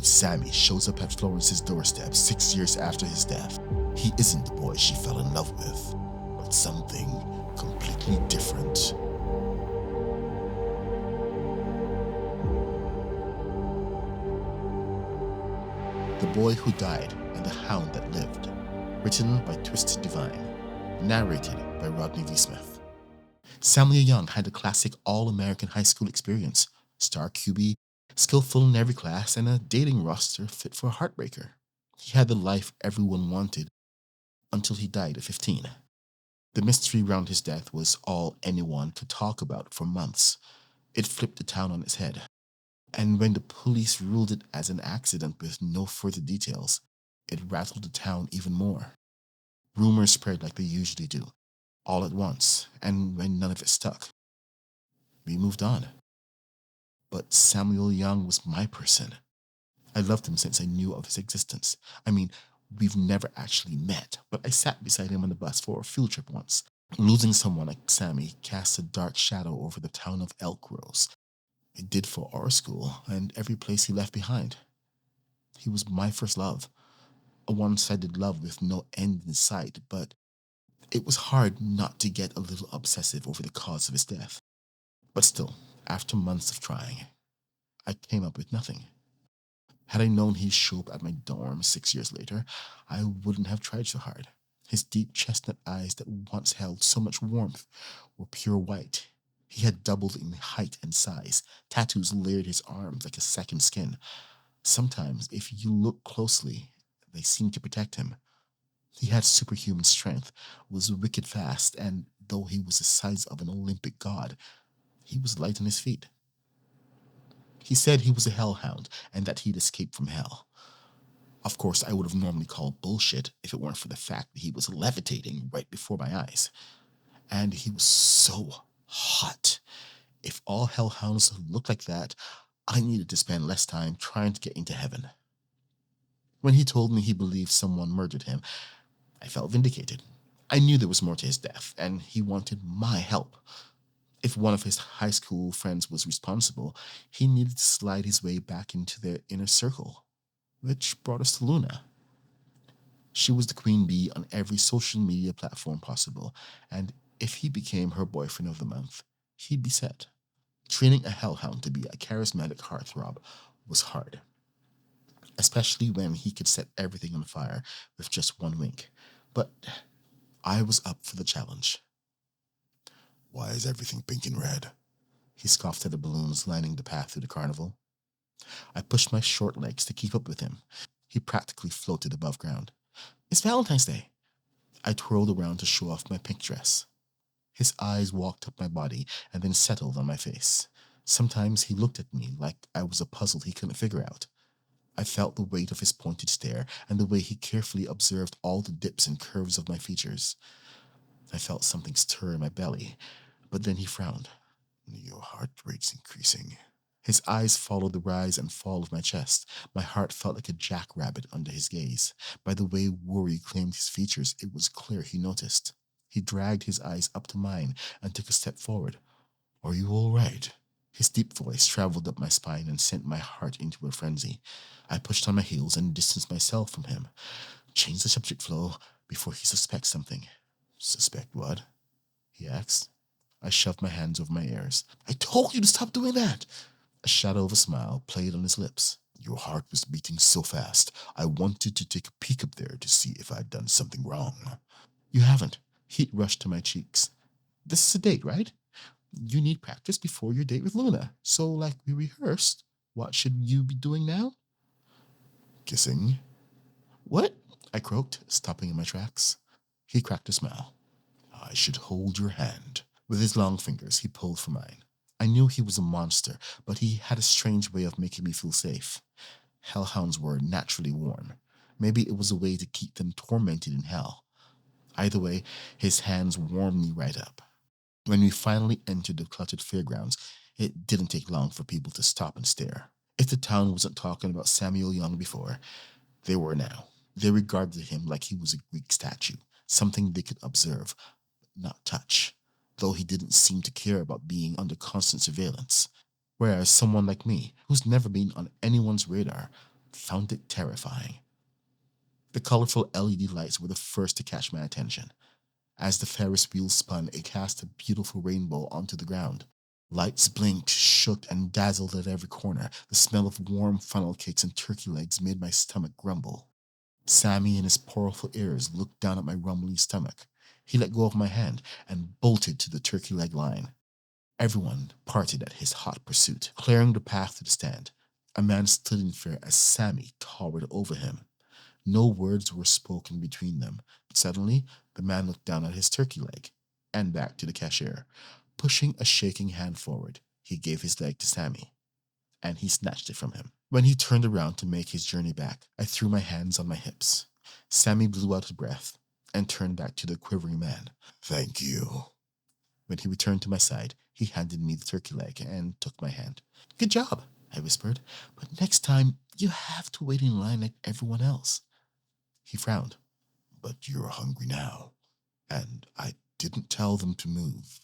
when Samy shows up at Florence's doorstep 6 years after his death. He isn't the boy she fell in love with, but something completely different. The Boy Who Died and the Hound That Lived. Written by Twisted Divine. Narrated by Rodney V. Smith. Samy Young had a classic all-American high school experience. Star QB, skillful in every class, and a dating roster fit for a heartbreaker. He had the life everyone wanted until he died at 15. The mystery around his death was all anyone could talk about for months. It flipped the town on its head. And when the police ruled it as an accident with no further details, it rattled the town even more. Rumors spread like they usually do, all at once, and when none of it stuck, we moved on. But Samuel Young was my person. I loved him since I knew of his existence. I mean, we've never actually met, but I sat beside him on the bus for a field trip once. Losing someone like Samy cast a dark shadow over the town of Elk Rose. It did for our school and every place he left behind. He was my first love, a one-sided love with no end in sight, but it was hard not to get a little obsessive over the cause of his death. But still, after months of trying, I came up with nothing. Had I known he'd show up at my dorm 6 years later, I wouldn't have tried so hard. His deep chestnut eyes that once held so much warmth were pure white. He had doubled in height and size. Tattoos layered his arms like a second skin. Sometimes, if you look closely, they seemed to protect him. He had superhuman strength, was wicked fast, and though he was the size of an Olympic god, he was light on his feet. He said he was a hellhound and that he'd escaped from hell. Of course, I would have normally called bullshit if it weren't for the fact that he was levitating right before my eyes. And he was so hot. If all hellhounds looked like that, I needed to spend less time trying to get into heaven. When he told me he believed someone murdered him, I felt vindicated. I knew there was more to his death, and he wanted my help. If one of his high school friends was responsible, he needed to slide his way back into their inner circle, which brought us to Luna. She was the queen bee on every social media platform possible, and if he became her boyfriend of the month, he'd be set. Training a hellhound to be a charismatic heartthrob was hard, especially when he could set everything on fire with just one wink. But I was up for the challenge. Why is everything pink and red? He scoffed at the balloons lining the path through the carnival. I pushed my short legs to keep up with him. He practically floated above ground. It's Valentine's Day. I twirled around to show off my pink dress. His eyes walked up my body and then settled on my face. Sometimes he looked at me like I was a puzzle he couldn't figure out. I felt the weight of his pointed stare and the way he carefully observed all the dips and curves of my features. I felt something stir in my belly, but then he frowned. Your heart rate's increasing. His eyes followed the rise and fall of my chest. My heart felt like a jackrabbit under his gaze. By the way worry claimed his features, it was clear he noticed. He dragged his eyes up to mine and took a step forward. Are you all right? His deep voice traveled up my spine and sent my heart into a frenzy. I pushed on my heels and distanced myself from him. Change the subject flow before he suspects something. Suspect what? He asked. I shoved my hands over my ears. I told you to stop doing that! A shadow of a smile played on his lips. Your heart was beating so fast, I wanted to take a peek up there to see if I'd done something wrong. You haven't. Heat rushed to my cheeks. This is a date, right? You need practice before your date with Luna. So, like we rehearsed, what should you be doing now? Kissing. What? I croaked, stopping in my tracks. He cracked a smile. I should hold your hand. With his long fingers, he pulled for mine. I knew he was a monster, but he had a strange way of making me feel safe. Hellhounds were naturally warm. Maybe it was a way to keep them tormented in hell. Either way, his hands warmed me right up. When we finally entered the cluttered fairgrounds, it didn't take long for people to stop and stare. If the town wasn't talking about Samuel Young before, they were now. They regarded him like he was a Greek statue, something they could observe, but not touch, though he didn't seem to care about being under constant surveillance. Whereas someone like me, who's never been on anyone's radar, found it terrifying. The colorful LED lights were the first to catch my attention. As the Ferris wheel spun, it cast a beautiful rainbow onto the ground. Lights blinked, shook, and dazzled at every corner. The smell of warm funnel cakes and turkey legs made my stomach grumble. Samy in his powerful ears looked down at my rumbling stomach. He let go of my hand and bolted to the turkey leg line. Everyone parted at his hot pursuit, clearing the path to the stand. A man stood in fear as Samy towered over him. No words were spoken between them, but suddenly the man looked down at his turkey leg and back to the cashier. Pushing a shaking hand forward, he gave his leg to Samy, and he snatched it from him. When he turned around to make his journey back, I threw my hands on my hips. Samy blew out his breath and turned back to the quivering man. "Thank you." When he returned to my side, he handed me the turkey leg and took my hand. "Good job," I whispered, "but next time you have to wait in line like everyone else." He frowned. "But you're hungry now, and I didn't tell them to move."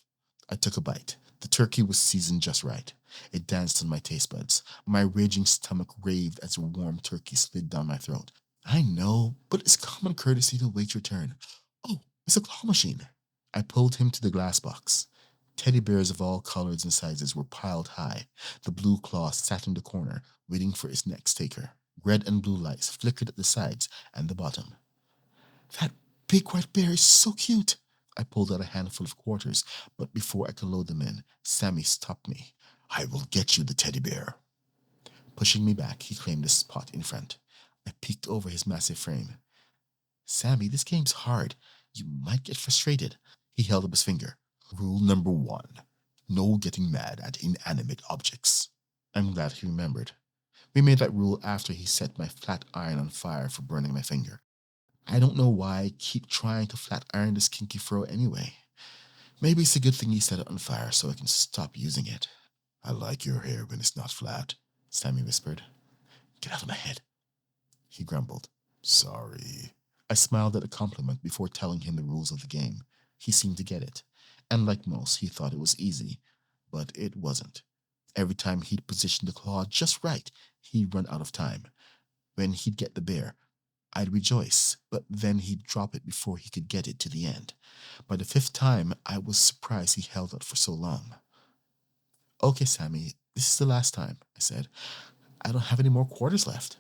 I took a bite. The turkey was seasoned just right. It danced on my taste buds. My raging stomach raved as a warm turkey slid down my throat. "I know, but it's common courtesy to wait your turn. Oh, it's a claw machine." I pulled him to the glass box. Teddy bears of all colors and sizes were piled high. The blue claw sat in the corner, waiting for its next taker. Red and blue lights flickered at the sides and the bottom. "That big white bear is so cute." I pulled out a handful of quarters, but before I could load them in, Samy stopped me. "I will get you the teddy bear." Pushing me back, he claimed the spot in front. I peeked over his massive frame. "Samy, this game's hard. You might get frustrated." He held up his finger. "Rule number 1. No getting mad at inanimate objects." I'm glad he remembered. We made that rule after he set my flat iron on fire for burning my finger. I don't know why I keep trying to flat iron this kinky fro anyway. Maybe it's a good thing he set it on fire so I can stop using it. "I like your hair when it's not flat," Samy whispered. "Get out of my head," he grumbled. "Sorry." I smiled at the compliment before telling him the rules of the game. He seemed to get it, and like most, he thought it was easy, but it wasn't. Every time he'd position the claw just right, he'd run out of time. When he'd get the bear, I'd rejoice, but then he'd drop it before he could get it to the end. By the 5th time, I was surprised he held out for so long. "Okay, Samy, this is the last time," I said. "I don't have any more quarters left."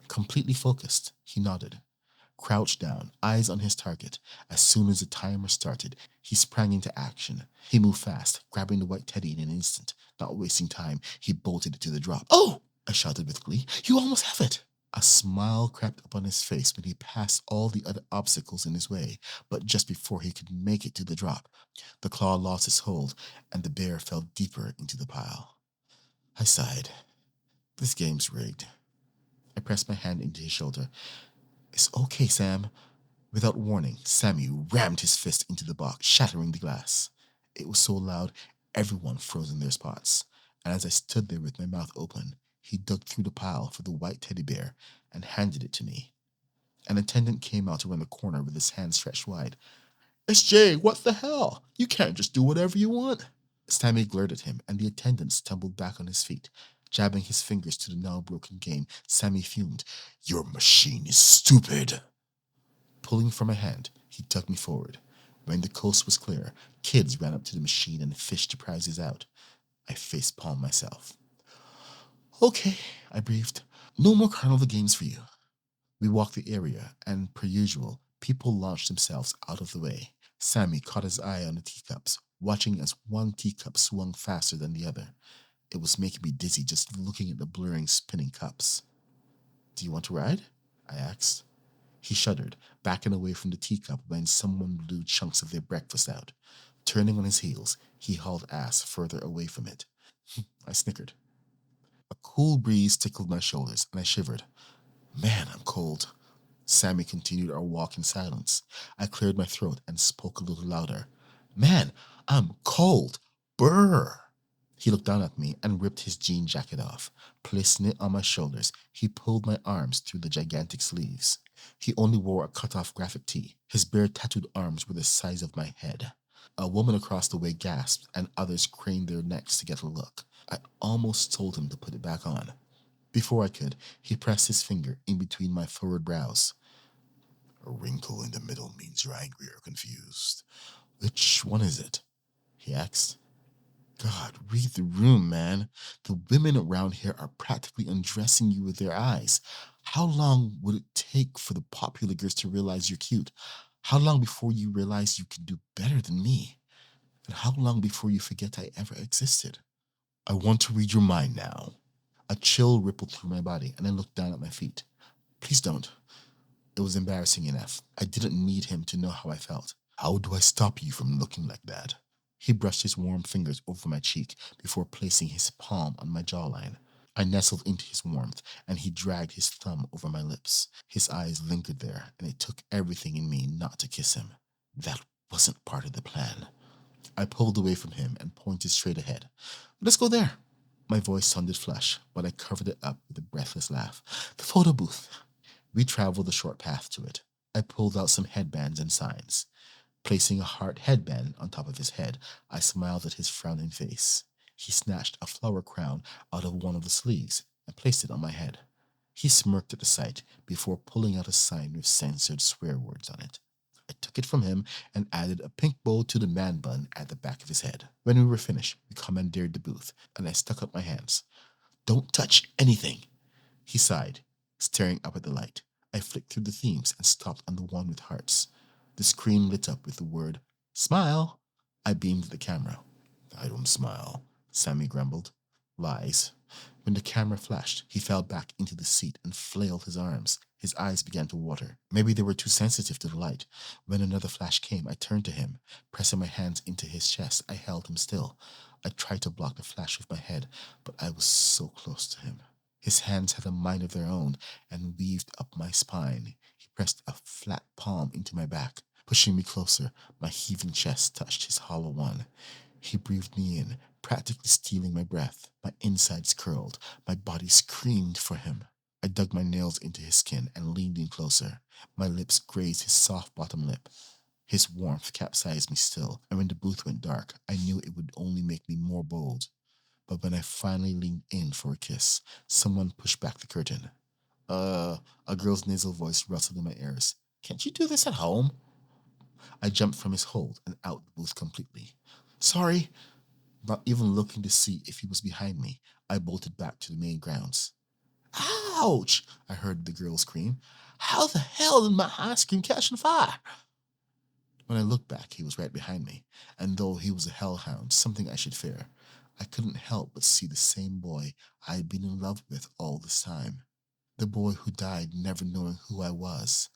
Completely focused, he nodded. Crouched down, eyes on his target. As soon as the timer started, he sprang into action. He moved fast, grabbing the white teddy in an instant. Not wasting time, he bolted it to the drop. "Oh!" I shouted with glee. "You almost have it!" A smile crept up on his face when he passed all the other obstacles in his way, but just before he could make it to the drop, the claw lost its hold and the bear fell deeper into the pile. I sighed. This game's rigged. I pressed my hand into his shoulder. "It's okay, Sam." Without warning, Samy rammed his fist into the box, shattering the glass. It was so loud, everyone froze in their spots, and as I stood there with my mouth open, he dug through the pile for the white teddy bear and handed it to me. An attendant came out around the corner with his hand stretched wide. "SJ, what the hell? You can't just do whatever you want." Samy glared at him, and the attendant stumbled back on his feet. Jabbing his fingers to the now broken game, Samy fumed. "Your machine is stupid." Pulling from my hand, he tugged me forward. When the coast was clear, kids ran up to the machine and fished the prizes out. I facepalmed myself. "Okay," I breathed. "No more carnival games for you." We walked the area, and per usual, people launched themselves out of the way. Samy caught his eye on the teacups, watching as one teacup swung faster than the other. It was making me dizzy just looking at the blurring, spinning cups. "Do you want to ride?" I asked. He shuddered, backing away from the teacup when someone blew chunks of their breakfast out. Turning on his heels, he hauled ass further away from it. I snickered. A cool breeze tickled my shoulders, and I shivered. "Man, I'm cold." Samy continued our walk in silence. I cleared my throat and spoke a little louder. "Man, I'm cold. Brr." He looked down at me and ripped his jean jacket off. Placing it on my shoulders, he pulled my arms through the gigantic sleeves. He only wore a cut-off graphic tee. His bare tattooed arms were the size of my head. A woman across the way gasped, and others craned their necks to get a look. I almost told him to put it back on. Before I could, he pressed his finger in between my furrowed brows. A wrinkle in the middle means you're angry or confused. Which one is it? He asked. God, read the room, man. The women around here are practically undressing you with their eyes. How long would it take for the popular girls to realize you're cute? How long before you realize you can do better than me? And how long before you forget I ever existed? I want to read your mind now. A chill rippled through my body, and I looked down at my feet. Please don't. It was embarrassing enough. I didn't need him to know how I felt. How do I stop you from looking like that? He brushed his warm fingers over my cheek before placing his palm on my jawline. I nestled into his warmth, and he dragged his thumb over my lips. His eyes lingered there, and it took everything in me not to kiss him. That wasn't part of the plan. I pulled away from him and pointed straight ahead. Let's go there. My voice sounded flush, but I covered it up with a breathless laugh. The photo booth. We traveled a short path to it. I pulled out some headbands and signs. Placing a heart headband on top of his head, I smiled at his frowning face. He snatched a flower crown out of one of the sleeves and placed it on my head. He smirked at the sight before pulling out a sign with censored swear words on it. I took it from him and added a pink bow to the man bun at the back of his head. When we were finished, we commandeered the booth, and I stuck up my hands. Don't touch anything, he sighed, staring up at the light. I flicked through the themes and stopped on the one with hearts. The screen lit up with the word, Smile. I beamed at the camera. I don't smile, Samy grumbled. Lies. When the camera flashed, he fell back into the seat and flailed his arms. His eyes began to water. Maybe they were too sensitive to the light. When another flash came, I turned to him. Pressing my hands into his chest, I held him still. I tried to block the flash with my head, but I was so close to him. His hands had a mind of their own and weaved up my spine. He pressed a flat palm into my back. Pushing me closer, my heaving chest touched his hollow one. He breathed me in, practically stealing my breath. My insides curled. My body screamed for him. I dug my nails into his skin and leaned in closer. My lips grazed his soft bottom lip. His warmth capsized me still, and when the booth went dark, I knew it would only make me more bold. But when I finally leaned in for a kiss, someone pushed back the curtain. A girl's nasal voice rustled in my ears. Can't you do this at home? I jumped from his hold and out the booth completely. Sorry. Not even looking to see if he was behind me, I bolted back to the main grounds. Ouch! I heard the girl scream. How the hell did my ice cream catch on fire? When I looked back, he was right behind me, and though he was a hellhound, something I should fear, I couldn't help but see the same boy I had been in love with all this time. The boy who died never knowing who I was,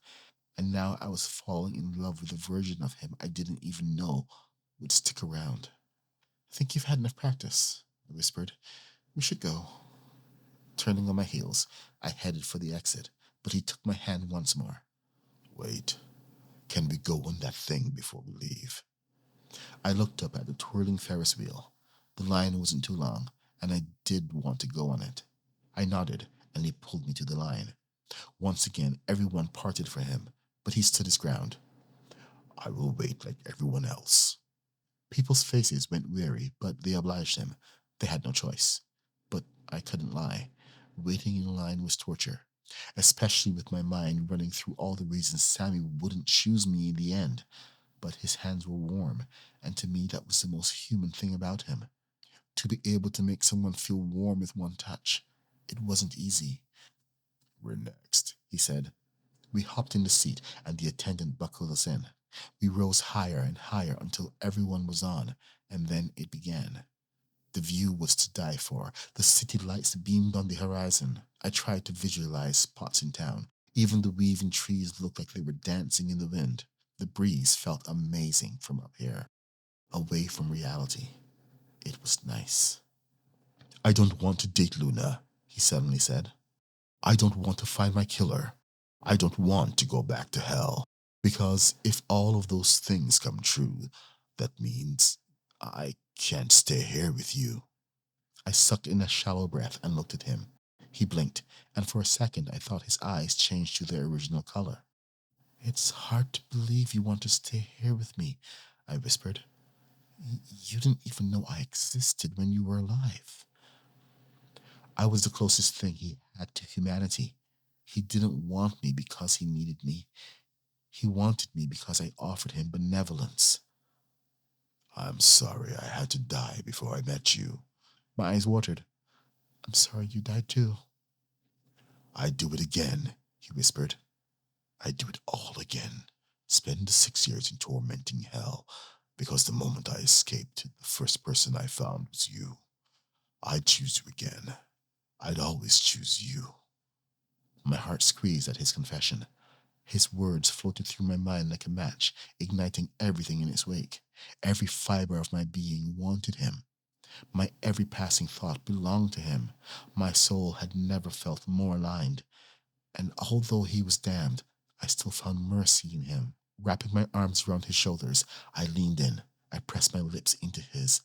and now I was falling in love with a version of him I didn't even know would stick around. I think you've had enough practice, I whispered. We should go. Turning on my heels, I headed for the exit, but he took my hand once more. Wait, can we go on that thing before we leave? I looked up at the twirling Ferris wheel. The line wasn't too long, and I did want to go on it. I nodded, and he pulled me to the line. Once again, everyone parted for him, but he stood his ground. I will wait like everyone else. People's faces went weary, but they obliged him. They had no choice. But I couldn't lie. Waiting in line was torture, especially with my mind running through all the reasons Samy wouldn't choose me in the end. But his hands were warm, and to me that was the most human thing about him. To be able to make someone feel warm with one touch. It wasn't easy. We're next, he said. We hopped in the seat, and the attendant buckled us in. We rose higher and higher until everyone was on, and then it began. The view was to die for. The city lights beamed on the horizon. I tried to visualize spots in town. Even the weaving trees looked like they were dancing in the wind. The breeze felt amazing from up here, away from reality. It was nice. I don't want to date Luna, he suddenly said. I don't want to find my killer. I don't want to go back to hell. Because if all of those things come true, that means I can't stay here with you. I sucked in a shallow breath and looked at him. He blinked, and for a second I thought his eyes changed to their original color. It's hard to believe you want to stay here with me, I whispered. You didn't even know I existed when you were alive. I was the closest thing he had to humanity. He didn't want me because he needed me. He wanted me because I offered him benevolence. I'm sorry I had to die before I met you. My eyes watered. I'm sorry you died too. I'd do it again, he whispered. I'd do it all again. Spend the 6 years in tormenting hell, because the moment I escaped, the first person I found was you. I'd choose you again. I'd always choose you. My heart squeezed at his confession. His words floated through my mind like a match, igniting everything in its wake. Every fiber of my being wanted him. My every passing thought belonged to him. My soul had never felt more aligned. And although he was damned, I still found mercy in him. Wrapping my arms around his shoulders, I leaned in. I pressed my lips into his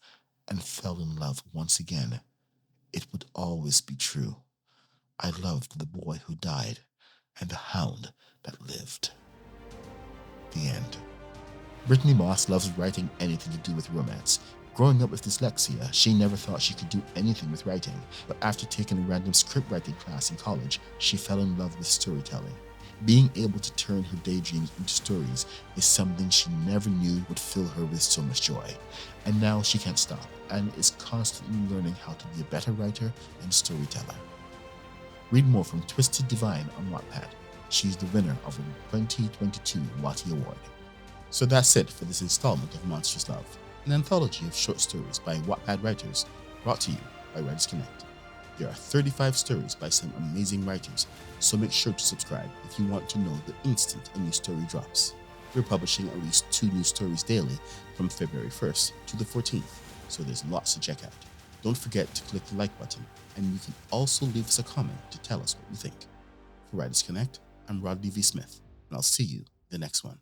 and fell in love once again. It would always be true. I loved the boy who died and the hound that lived. The end. Brittany Moss loves writing anything to do with romance. Growing up with dyslexia, she never thought she could do anything with writing, but after taking a random script writing class in college, she fell in love with storytelling. Being able to turn her daydreams into stories is something she never knew would fill her with so much joy. And now she can't stop and is constantly learning how to be a better writer and storyteller. Read more from Twisted Divine on Wattpad. She's the winner of a 2022 Watty Award. So that's it for this installment of Monstrous Love, an anthology of short stories by Wattpad writers brought to you by WritersConnX. There are 35 stories by some amazing writers, so make sure to subscribe if you want to know the instant a new story drops. We're publishing at least 2 new stories daily from February 1st to the 14th, so there's lots to check out. Don't forget to click the like button, and you can also leave us a comment to tell us what you think. For WritersConnX, I'm Rodney V. Smith, and I'll see you the next one.